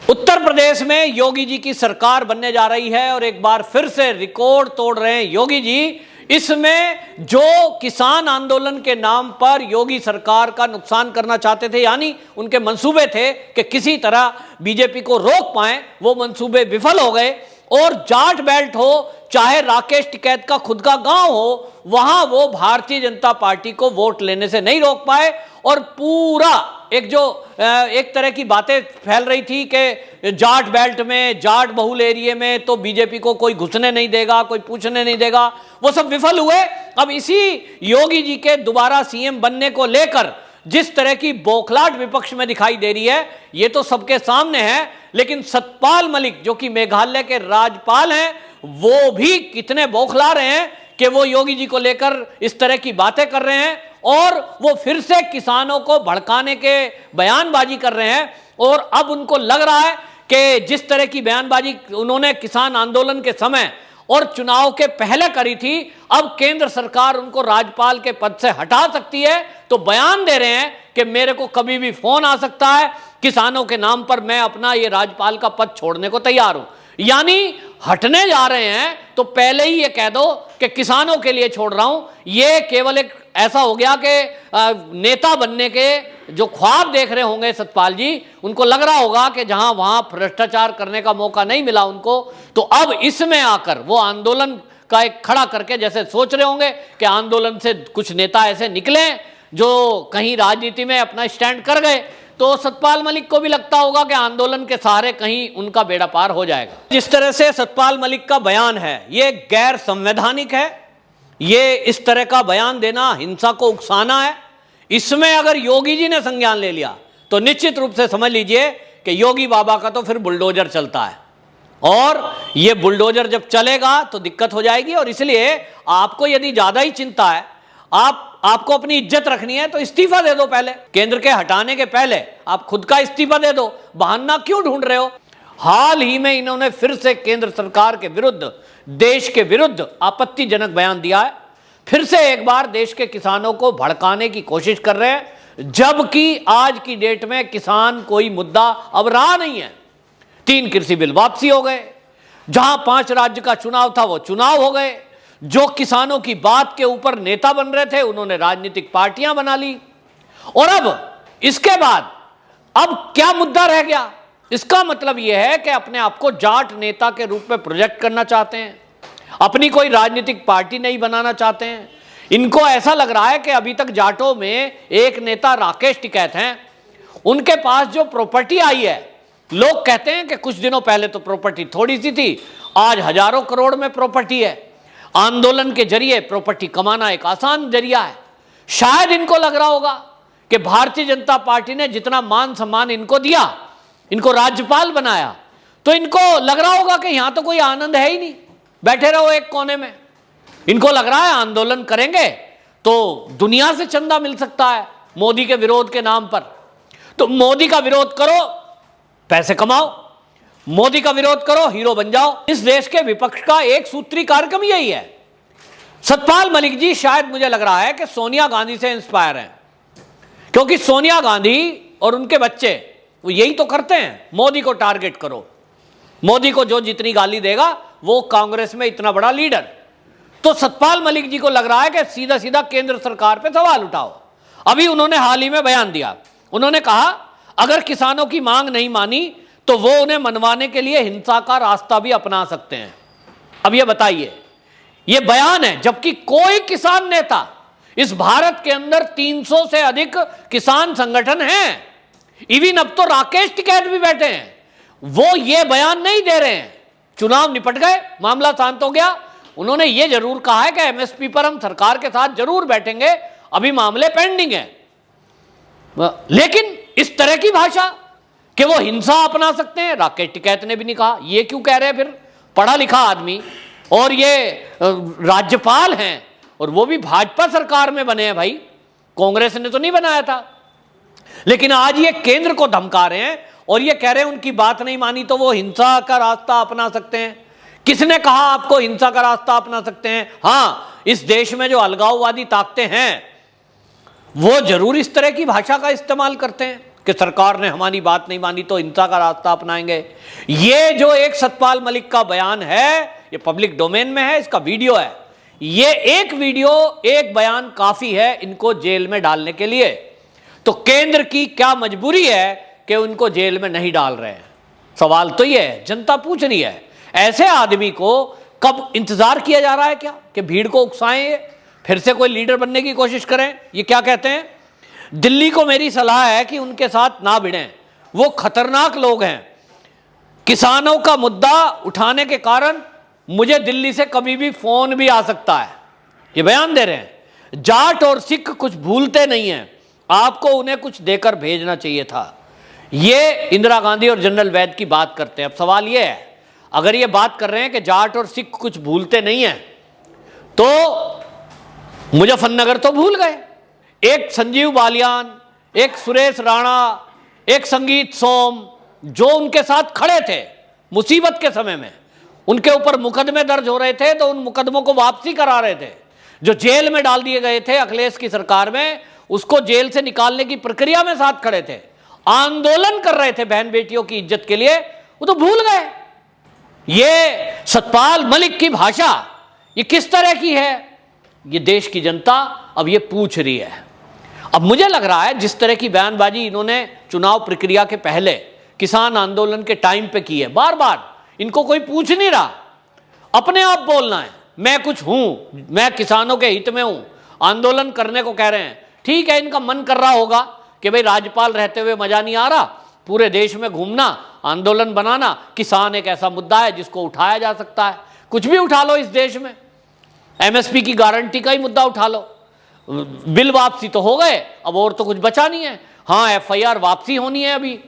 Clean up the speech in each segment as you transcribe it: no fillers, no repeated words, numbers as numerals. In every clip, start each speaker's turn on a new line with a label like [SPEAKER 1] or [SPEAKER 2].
[SPEAKER 1] उत्तर प्रदेश में योगी जी की सरकार बनने जा रही है और एक बार फिर से रिकॉर्ड तोड़ रहे हैं योगी जी। इसमें जो किसान आंदोलन के नाम पर योगी सरकार का नुकसान करना चाहते थे, यानी उनके मंसूबे थे कि किसी तरह बीजेपी को रोक पाएं, वो मंसूबे विफल हो गए। और जाट बेल्ट हो चाहे राकेश टिकैत का खुद का गांव हो, वहां वो भारतीय जनता पार्टी को वोट लेने से नहीं रोक पाए। और पूरा एक तरह की बातें फैल रही थी कि जाट बेल्ट में, जाट बहुल एरिया में तो बीजेपी को कोई घुसने नहीं देगा, कोई पूछने नहीं देगा, वो सब विफल हुए। अब इसी योगी जी के दोबारा सीएम बनने को लेकर जिस तरह की बौखलाहट विपक्ष में दिखाई दे रही है, ये तो सबके सामने है। लेकिन सतपाल मलिक जो कि मेघालय के राज्यपाल हैं, वो भी कितने बौखला रहे हैं कि वो योगी जी को लेकर इस तरह की बातें कर रहे हैं और वो फिर से किसानों को भड़काने के बयानबाजी कर रहे हैं। और अब उनको लग रहा है कि जिस तरह की बयानबाजी उन्होंने किसान आंदोलन के समय और चुनाव के पहले करी थी, अब केंद्र सरकार उनको राज्यपाल के पद से हटा सकती है। तो बयान दे रहे हैं कि मेरे को कभी भी फोन आ सकता है, किसानों के नाम पर मैं अपना ये राज्यपाल का पद छोड़ने को तैयार हूं। यानी हटने जा रहे हैं तो पहले ही ये कह दो कि किसानों के लिए छोड़ रहा हूं। ये केवल एक ऐसा हो गया कि नेता बनने के जो ख्वाब देख रहे होंगे सतपाल जी, उनको लग रहा होगा कि जहां वहां भ्रष्टाचार करने का मौका नहीं मिला उनको, तो अब इसमें आकर वो आंदोलन का एक खड़ा करके जैसे सोच रहे होंगे कि आंदोलन से कुछ नेता ऐसे निकले जो कहीं राजनीति में अपना स्टैंड कर गए, तो सतपाल मलिक को भी लगता होगा कि आंदोलन के सहारे कहीं उनका बेड़ा पार हो जाएगा। जिस तरह से सतपाल मलिक का बयान है, ये गैर संवैधानिक है। ये इस तरह का बयान देना हिंसा को उकसाना है। इसमें अगर योगी जी ने संज्ञान ले लिया तो निश्चित रूप से समझ लीजिए कि योगी बाबा का तो फिर बुलडोजर चलता है, और ये बुलडोजर जब चलेगा तो दिक्कत हो जाएगी। और इसलिए आपको यदि ज्यादा ही चिंता है, आपको अपनी इज्जत रखनी है, तो इस्तीफा दे दो। पहले केंद्र के हटाने के पहले आप खुद का इस्तीफा दे दो। बहाना क्यों ढूंढ रहे हो? हाल ही में इन्होंने फिर से केंद्र सरकार के विरुद्ध, देश के विरुद्ध आपत्तिजनक बयान दिया है। फिर से एक बार देश के किसानों को भड़काने की कोशिश कर रहे हैं, जबकि आज की डेट में किसान कोई मुद्दा अब रहा नहीं है। 3 कृषि बिल वापसी हो गए, जहां 5 राज्य का चुनाव था वो चुनाव हो गए। जो किसानों की बात के ऊपर नेता बन रहे थे उन्होंने राजनीतिक पार्टियां बना ली। और अब इसके बाद अब क्या मुद्दा रह गया? इसका मतलब यह है कि अपने आप को जाट नेता के रूप में प्रोजेक्ट करना चाहते हैं, अपनी कोई राजनीतिक पार्टी नहीं बनाना चाहते हैं। इनको ऐसा लग रहा है कि अभी तक जाटों में एक नेता राकेश टिकैत हैं, उनके पास जो प्रॉपर्टी आई है, लोग कहते हैं कि कुछ दिनों पहले तो प्रॉपर्टी थोड़ी सी थी, आज हजारों करोड़ में प्रॉपर्टी है। आंदोलन के जरिए प्रॉपर्टी कमाना एक आसान जरिया है। शायद इनको लग रहा होगा कि भारतीय जनता पार्टी ने जितना मान सम्मान इनको दिया, इनको राज्यपाल बनाया, तो इनको लग रहा होगा कि यहां तो कोई आनंद है ही नहीं, बैठे रहो एक कोने में। इनको लग रहा है आंदोलन करेंगे तो दुनिया से चंदा मिल सकता है मोदी के विरोध के नाम पर। तो मोदी का विरोध करो, पैसे कमाओ, मोदी का विरोध करो, हीरो बन जाओ। इस देश के विपक्ष का एक सूत्री कार्यक्रम यही है। सतपाल मलिक जी शायद मुझे लग रहा है कि सोनिया गांधी से इंस्पायर हैं, क्योंकि सोनिया गांधी और उनके बच्चे वो यही तो करते हैं, मोदी को टारगेट करो, मोदी को जो जितनी गाली देगा वो कांग्रेस में इतना बड़ा लीडर। तो सतपाल मलिक जी को लग रहा है कि सीधा सीधा केंद्र सरकार पे सवाल उठाओ। अभी उन्होंने हाल ही में बयान दिया, उन्होंने कहा अगर किसानों की मांग नहीं मानी तो वो उन्हें मनवाने के लिए हिंसा का रास्ता भी अपना सकते हैं। अब ये बताइए, ये बयान है, जबकि कोई किसान नेता इस भारत के अंदर 300 से अधिक किसान संगठन हैं, इवन अब तो राकेश टिकैत भी बैठे हैं, वो ये बयान नहीं दे रहे हैं। चुनाव निपट गए, मामला शांत हो गया। उन्होंने ये जरूर कहा है कि एमएसपी पर हम सरकार के साथ जरूर बैठेंगे, अभी मामले पेंडिंग है। लेकिन इस तरह की भाषा कि वो हिंसा अपना सकते हैं, राकेश टिकैत ने भी नहीं कहा। ये क्यों कह रहे हैं? फिर पढ़ा लिखा आदमी, और ये राज्यपाल हैं, और वो भी भाजपा सरकार में बने हैं भाई, कांग्रेस ने तो नहीं बनाया था। लेकिन आज ये केंद्र को धमका रहे हैं और ये कह रहे हैं उनकी बात नहीं मानी तो वो हिंसा का रास्ता अपना सकते हैं। किसने कहा आपको हिंसा का रास्ता अपना सकते हैं? हां, इस देश में जो अलगाववादी ताकतें हैं वो जरूर इस तरह की भाषा का इस्तेमाल करते हैं। कि सरकार ने हमारी बात नहीं मानी तो हिंसा का रास्ता अपनाएंगे। ये जो एक सतपाल मलिक का बयान है, ये पब्लिक डोमेन में है, इसका वीडियो है। ये एक वीडियो, एक बयान काफी है इनको जेल में डालने के लिए। तो केंद्र की क्या मजबूरी है कि उनको जेल में नहीं डाल रहे हैं? सवाल तो ये है, जनता पूछ रही है। ऐसे आदमी को कब इंतजार किया जा रहा है क्या कि भीड़ को उकसाएं, ये फिर से कोई लीडर बनने की कोशिश करें? ये क्या कहते हैं, दिल्ली को मेरी सलाह है कि उनके साथ ना भिड़ें, वो खतरनाक लोग हैं। किसानों का मुद्दा उठाने के कारण मुझे दिल्ली से कभी भी फोन भी आ सकता है, ये बयान दे रहे हैं। जाट और सिख कुछ भूलते नहीं हैं, आपको उन्हें कुछ देकर भेजना चाहिए था। ये इंदिरा गांधी और जनरल वैद की बात करते हैं। अब सवाल ये है, अगर ये बात कर रहे हैं कि जाट और सिख कुछ भूलते नहीं हैं, तो मुजफ्फरनगर तो भूल गए। एक संजीव बालियान, एक सुरेश राणा, एक संगीत सोम, जो उनके साथ खड़े थे मुसीबत के समय में, उनके ऊपर मुकदमे दर्ज हो रहे थे तो उन मुकदमों को वापसी करा रहे थे। जो जेल में डाल दिए गए थे अखिलेश की सरकार में, उसको जेल से निकालने की प्रक्रिया में साथ खड़े थे, आंदोलन कर रहे थे बहन बेटियों की इज्जत के लिए, वो तो भूल गए। ये सतपाल मलिक की भाषा ये किस तरह की है, ये देश की जनता अब ये पूछ रही है। अब मुझे लग रहा है जिस तरह की बयानबाजी इन्होंने चुनाव प्रक्रिया के पहले किसान आंदोलन के टाइम पे की है, बार बार इनको कोई पूछ नहीं रहा, अपने आप बोलना है, मैं कुछ हूं, मैं किसानों के हित में हूं, आंदोलन करने को कह रहे हैं। ठीक है, इनका मन कर रहा होगा कि भाई राज्यपाल रहते हुए मजा नहीं आ रहा, पूरे देश में घूमना, आंदोलन बनाना, किसान एक ऐसा मुद्दा है जिसको उठाया जा सकता है, कुछ भी उठा लो इस देश में, एमएसपी की गारंटी का ही मुद्दा उठा लो, बिल वापसी तो हो गए, अब और तो कुछ बचा नहीं है। हाँ, एफआईआर वापसी होनी है अभी,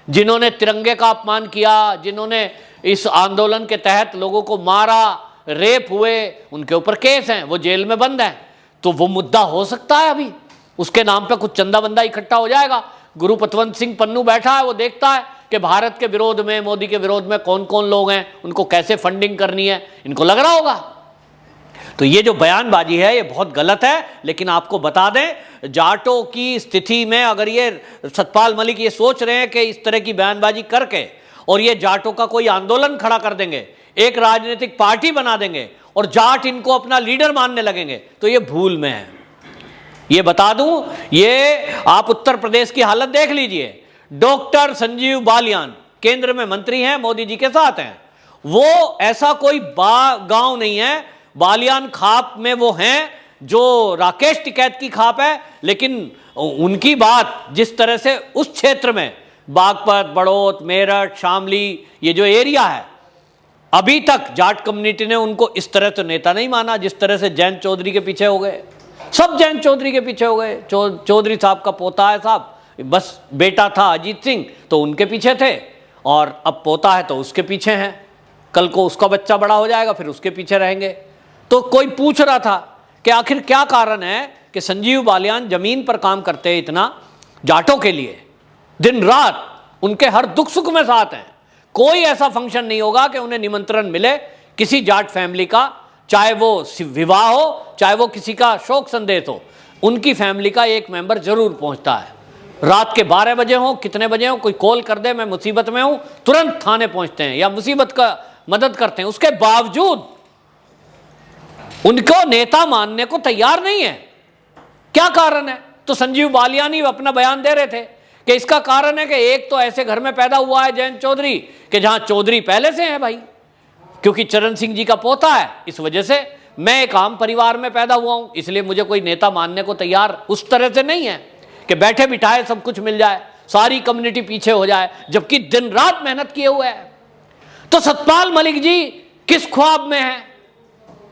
[SPEAKER 1] जिन्होंने तिरंगे का अपमान किया, जिन्होंने इस आंदोलन के तहत लोगों को मारा, रेप हुए, उनके ऊपर केस हैं, वो जेल में बंद हैं, तो वो मुद्दा हो सकता है अभी, उसके नाम पे कुछ चंदा बंदा इकट्ठा हो जाएगा। गुरु पतवंत सिंह पन्नू बैठा है, वो देखता है कि भारत के विरोध में, मोदी के विरोध में कौन कौन लोग हैं, उनको कैसे फंडिंग करनी है, इनको लग रहा होगा। तो ये जो बयानबाजी है ये बहुत गलत है। लेकिन आपको बता दें, जाटों की स्थिति में अगर ये सतपाल मलिक ये सोच रहे हैं कि इस तरह की बयानबाजी करके और ये जाटों का कोई आंदोलन खड़ा कर देंगे, एक राजनीतिक पार्टी बना देंगे और जाट इनको अपना लीडर मानने लगेंगे, तो ये भूल में है। ये बता दूं, ये आप उत्तर प्रदेश की हालत देख लीजिए। डॉक्टर संजीव बालियान केंद्र में मंत्री हैं, मोदी जी के साथ हैं, वो ऐसा कोई गांव नहीं है, बालियान खाप में वो हैं जो राकेश टिकैत की खाप है, लेकिन उनकी बात जिस तरह से उस क्षेत्र में बागपत, बड़ौत, मेरठ, शामली, ये जो एरिया है, अभी तक जाट कम्युनिटी ने उनको इस तरह तो नेता नहीं माना जिस तरह से जयंत चौधरी के पीछे हो गए। सब जयंत चौधरी के पीछे हो गए। चौधरी साहब का पोता है साहब, बस बेटा था अजीत सिंह तो उनके पीछे थे, और अब पोता है तो उसके पीछे हैं, कल को उसका बच्चा बड़ा हो जाएगा फिर उसके पीछे रहेंगे। तो कोई पूछ रहा था कि आखिर क्या कारण है कि संजीव बालियान जमीन पर काम करते हैं इतना जाटों के लिए, दिन रात उनके हर दुख सुख में साथ हैं। कोई ऐसा फंक्शन नहीं होगा कि उन्हें निमंत्रण मिले किसी जाट फैमिली का, चाहे वो विवाह हो, चाहे वो किसी का शोक संदेश हो, उनकी फैमिली का एक मेंबर जरूर पहुंचता है। रात के 12 बजे हो, कितने बजे हो, कोई कॉल कर दे मैं मुसीबत में हूं, तुरंत थाने पहुंचते हैं या मुसीबत का मदद करते हैं। उसके बावजूद उनको नेता मानने को तैयार नहीं है। क्या कारण है? तो संजीव बालियान ही अपना बयान दे रहे थे कि इसका कारण है कि एक तो ऐसे घर में पैदा हुआ है जयंत चौधरी कि जहां चौधरी पहले से है भाई, क्योंकि चरण सिंह जी का पोता है, इस वजह से मैं एक आम परिवार में पैदा हुआ हूं, इसलिए मुझे कोई नेता मानने को तैयार उस तरह से नहीं है कि बैठे बिठाए सब कुछ मिल जाए, सारी कम्युनिटी पीछे हो जाए, जबकि दिन रात मेहनत किए हुए है। तो सतपाल मलिक जी किस ख्वाब में है?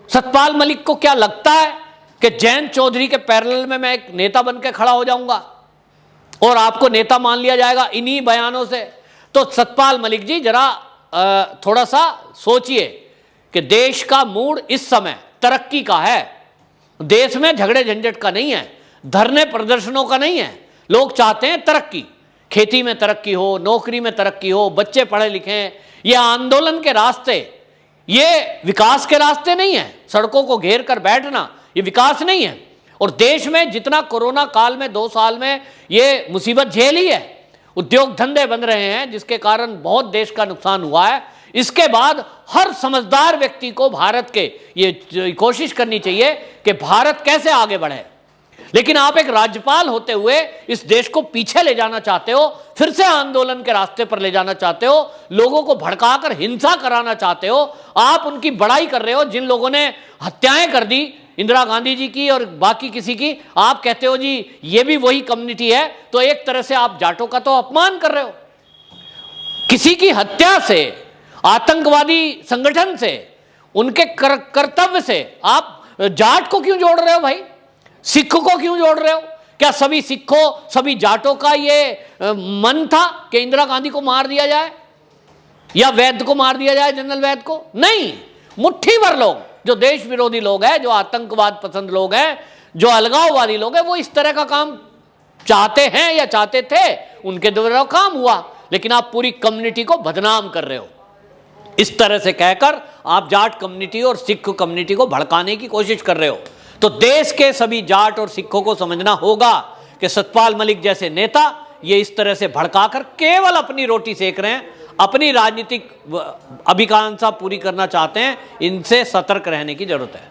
[SPEAKER 1] सतपाल मलिक को क्या लगता है कि जयंत चौधरी के पैरेलल में मैं एक नेता बनकर खड़ा हो जाऊंगा और आपको नेता मान लिया जाएगा इन्हीं बयानों से? तो सतपाल मलिक जी जरा थोड़ा सा सोचिए कि देश का मूड इस समय तरक्की का है, देश में झगड़े झंझट का नहीं है, धरने प्रदर्शनों का नहीं है। लोग चाहते हैं तरक्की, खेती में तरक्की हो, नौकरी में तरक्की हो, बच्चे पढ़े लिखें। ये आंदोलन के रास्ते, ये विकास के रास्ते नहीं है। सड़कों को घेर कर बैठना ये विकास नहीं है। और देश में जितना कोरोना काल में 2 साल में ये मुसीबत झेली है, उद्योग धंधे बन रहे हैं, जिसके कारण बहुत देश का नुकसान हुआ है। इसके बाद हर समझदार व्यक्ति को भारत के ये कोशिश करनी चाहिए कि भारत कैसे आगे बढ़े। लेकिन आप एक राज्यपाल होते हुए इस देश को पीछे ले जाना चाहते हो, फिर से आंदोलन के रास्ते पर ले जाना चाहते हो, लोगों को भड़काकर हिंसा कराना चाहते हो। आप उनकी बड़ाई कर रहे हो जिन लोगों ने हत्याएं कर दी, इंदिरा गांधी जी की और बाकी किसी की। आप कहते हो जी ये भी वही कम्युनिटी है, तो एक तरह से आप जाटों का तो अपमान कर रहे हो। किसी की हत्या से, आतंकवादी संगठन से, उनके कर्तव्य से आप जाट को क्यों जोड़ रहे हो भाई? सिख को क्यों जोड़ रहे हो? क्या सभी सिखों, सभी जाटों का ये मन था कि इंदिरा गांधी को मार दिया जाए या वैद्य को मार दिया जाए, जनरल वैद्य को? नहीं, मुट्ठी भर लोग जो देश विरोधी लोग हैं, जो आतंकवाद पसंद लोग हैं, जो अलगाववादी लोग हैं, वो इस तरह का काम चाहते हैं या चाहते थे, उनके द्वारा काम हुआ। लेकिन आप पूरी कम्युनिटी को बदनाम कर रहे हो। इस तरह से कहकर आप जाट कम्युनिटी और सिख कम्युनिटी को भड़काने की कोशिश कर रहे हो। तो देश के सभी जाट और सिखों को समझना होगा कि सतपाल मलिक जैसे नेता ये इस तरह से भड़काकर केवल अपनी रोटी सेक रहे हैं, अपनी राजनीतिक अभिकांक्षा पूरी करना चाहते हैं। इनसे सतर्क रहने की जरूरत है।